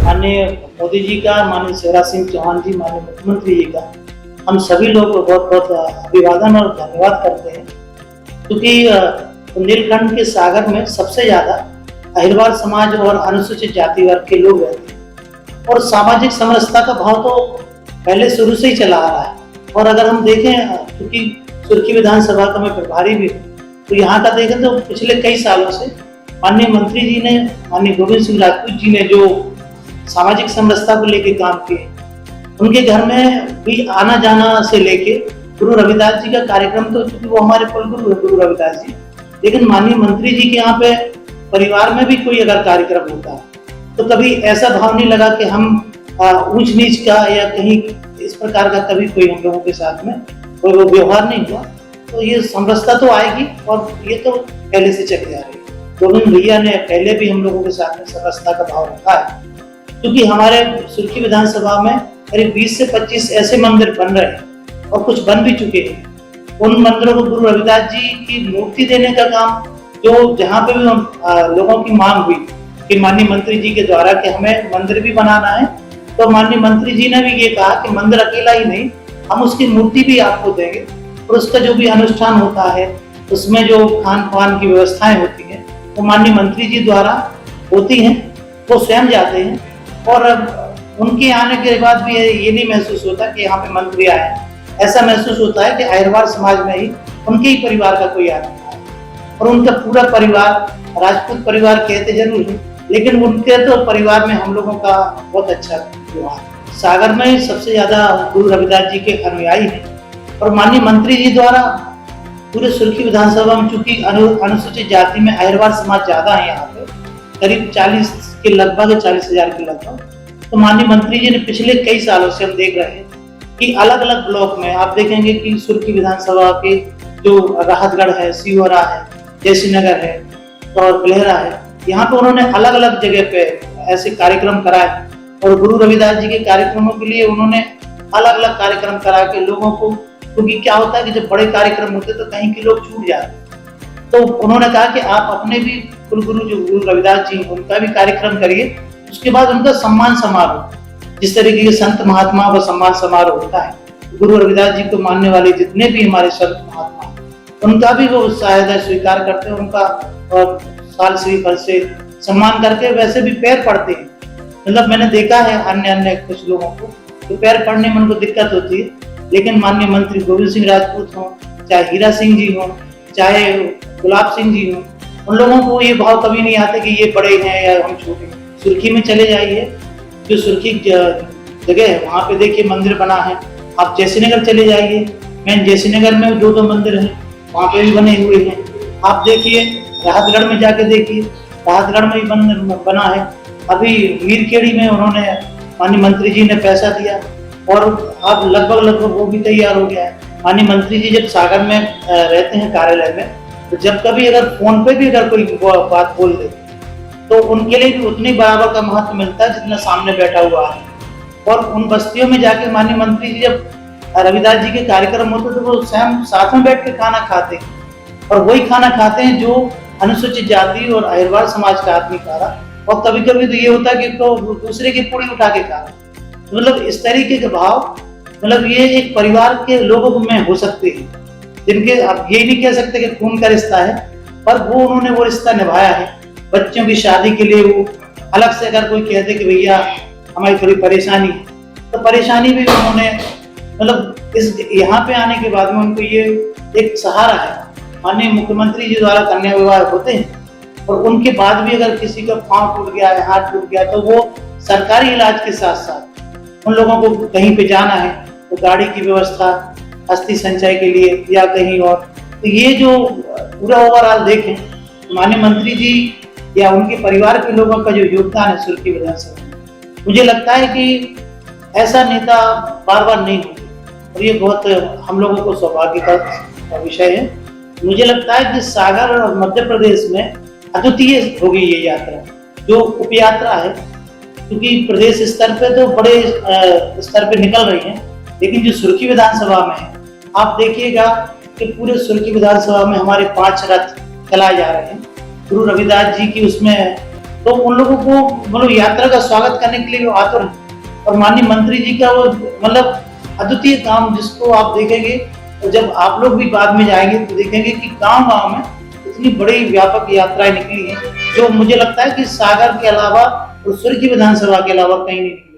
माननीय मोदी जी का, माननीय शिवराज सिंह चौहान जी, माननीय मुख्यमंत्री जी का हम सभी लोग बहुत बहुत अभिवादन और धन्यवाद करते हैं, क्योंकि बुंदेलखंड के सागर में सबसे ज्यादा अहिरवार समाज और अनुसूचित जाति वर्ग के लोग रहते हैं और सामाजिक समरसता का भाव तो पहले शुरू से ही चला आ रहा है। और अगर हम देखें, क्योंकि सुर्खी विधानसभा का मैं प्रभारी भी हूँ, तो यहाँ का देखें तो पिछले कई सालों से माननीय मंत्री जी ने, माननीय गोविंद सिंह राजपूत जी ने जो सामाजिक समरसता को लेकर काम किए, उनके घर में भी आना जाना से लेके गुरु रविदास जी का कार्यक्रम, तो चूंकि वो हमारे कुलगुरु है गुरु रविदास जी, लेकिन माननीय मंत्री जी के यहाँ पे परिवार में भी कोई अगर कार्यक्रम होता है तो कभी ऐसा भाव नहीं लगा कि हम ऊंच नीच का या कहीं इस प्रकार का कभी कोई हम लोगों के साथ में कोई वो व्यवहार नहीं हुआ। तो ये समरसता तो आएगी और ये तो पहले से चली आ रही है। गोविंद भैया ने पहले भी हम लोगों के साथ में समरसता का भाव रखा है, क्योंकि हमारे सुर्खी विधानसभा में करीब 20 से 25 ऐसे मंदिर बन रहे हैं और कुछ बन भी चुके हैं। उन मंदिरों को गुरु रविदास जी की मूर्ति देने का काम, जो जहाँ पे भी लोगों की मांग हुई कि माननीय मंत्री जी के द्वारा कि हमें मंदिर भी बनाना है, तो माननीय मंत्री जी ने भी ये कहा कि मंदिर अकेला ही नहीं, हम उसकी मूर्ति भी आपको देंगे और उसका जो भी अनुष्ठान होता है, उसमें जो खान पान की व्यवस्थाएं होती हैं, वो माननीय मंत्री जी द्वारा होती हैं। वो स्वयं जाते हैं और उनके आने के बाद भी ये नहीं महसूस होता कि यहाँ पे मंत्री आए हैं, ऐसा महसूस होता है कि अहिरवार समाज में ही उनके ही परिवार का कोई आदमी है और उनका पूरा परिवार, राजपूत परिवार कहते जरूर है, लेकिन उनके तो परिवार में हम लोगों का बहुत अच्छा व्यवहार। सागर में सबसे ज्यादा गुरु रविदास जी के अनुयायी हैं और माननीय मंत्री जी द्वारा पूरे सुर्खी विधानसभा में, चूंकि अनुसूचित जाति में अहिरवार समाज ज्यादा है, यहाँ पे करीब 40 के लगभग 40,000 के लगभग, तो माननीय मंत्री जी ने पिछले कई सालों से हम देख रहे हैं कि अलग अलग ब्लॉक में आप देखेंगे कि सुर्खी विधानसभा के जो राहतगढ़ है, सीहोरा है, जयश्रीनगर है और बलेहरा है, यहाँ पे उन्होंने अलग अलग जगह पे ऐसे कार्यक्रम कराए और गुरु रविदास जी के कार्यक्रमों के लिए उन्होंने अलग अलग कार्यक्रम करा के लोगों को, क्योंकि क्या होता है कि जब बड़े कार्यक्रम होते तो कहीं के लोग छूट जाते, तो उन्होंने कहा कि आप अपने भी कुलगुरु जो गुरु रविदास जी उनका भी कार्यक्रम करिए, उसके बाद उनका सम्मान समारोह, जिस तरीके के संत महात्मा व सम्मान समारोह होता है, गुरु रविदास जी को मानने वाले जितने भी हमारे संत महात्मा, उनका भी वो शायद स्वीकार करते हैं, उनका साल श्रीफल से सम्मान करके वैसे भी पैर पड़ते हैं। मतलब मैंने देखा है अन्य कुछ लोगों को तो पैर पड़ने में उनको दिक्कत होती है, लेकिन माननीय मंत्री गोविंद सिंह राजपूत हों, चाहे हीरा सिंह जी हों, चाहे गुलाब सिंह जी हों, उन लोगों को ये भाव कभी नहीं आते कि ये बड़े हैं या हम छोटे हैं। सुर्खी में चले जाइए, जो सुर्खी जगह है वहाँ पे देखिए मंदिर बना है। आप जयश्रीनगर चले जाइए, मेन जयश्रीनगर में 2 मंदिर हैं, वहाँ पे भी बने हुए हैं। आप देखिए राहतगढ़ में जाके देखिए, राहतगढ़ में भी बना है। अभी मीरखेड़ी में उन्होंने माननीय मंत्री जी ने पैसा दिया और अब लगभग वो भी तैयार हो गया है। माननीय मंत्री जी जब सागर में रहते हैं कार्यालय में, तो जब कभी अगर फोन पे भी अगर कोई बात बोल दे तो उनके लिए भी उतनी बराबर का महत्व मिलता है जितना सामने बैठा हुआ है। और उन बस्तियों में जाके माननीय मंत्री जी जब रविदास जी के कार्यक्रम होते तो वो स्वयं साथ में बैठ के खाना खाते हैं और वही खाना खाते हैं जो अनुसूचित जाति और अहिरवार समाज का आदमी खा रहा, और कभी कभी तो ये होता है कि तो दूसरे की पूरी उठा के खा रहा। तो मतलब इस तरीके के भाव, मतलब ये एक परिवार के लोगों में हो सकते हैं, जिनके आप ये नहीं कह सकते कि खून का रिश्ता है, पर वो उन्होंने वो रिश्ता निभाया है। बच्चों की शादी के लिए वो अलग से अगर कोई कहते कि भैया हमारी थोड़ी परेशानी है, तो परेशानी भी उन्होंने, मतलब इस यहाँ पे आने के बाद में उनको ये एक सहारा है। माननीय मुख्यमंत्री जी द्वारा कन्या विवाह होते हैं और उनके बाद भी अगर किसी का पांव टूट गया है, हाथ टूट गया, तो वो सरकारी इलाज के साथ साथ उन लोगों को कहीं पे जाना है तो गाड़ी की व्यवस्था, अस्थि संचय के लिए या कहीं और, तो ये जो पूरा ओवरऑल देखें तो माननीय मंत्री जी या उनके परिवार के लोगों का जो योगदान है सुर्खी विधानसभा में, मुझे लगता है कि ऐसा नेता बार बार नहीं होते और ये बहुत हम लोगों को सौभाग्य का विषय है। मुझे लगता है कि सागर और मध्य प्रदेश में अद्वितीय होगी ये यात्रा, जो उप यात्रा है, क्योंकि प्रदेश स्तर पे तो बड़े स्तर पे निकल रही है, लेकिन जो सुर्खी विधानसभा में है आप देखिएगा कि पूरे सुर्खी विधानसभा में हमारे 5 रथ चलाए जा रहे हैं गुरु रविदास जी की उसमें, तो उन लोगों को मतलब यात्रा का स्वागत करने के लिए वो आतुर हैं। और माननीय मंत्री जी का वो मतलब अद्वितीय काम, जिसको आप देखेंगे तो जब आप लोग भी बाद में जाएंगे तो देखेंगे कि गांव गांव में इतनी बड़ी व्यापक यात्राएं निकली हैं, जो मुझे लगता है कि सागर के अलावा और सुर्खी विधानसभा के अलावा कहीं नहीं निकली।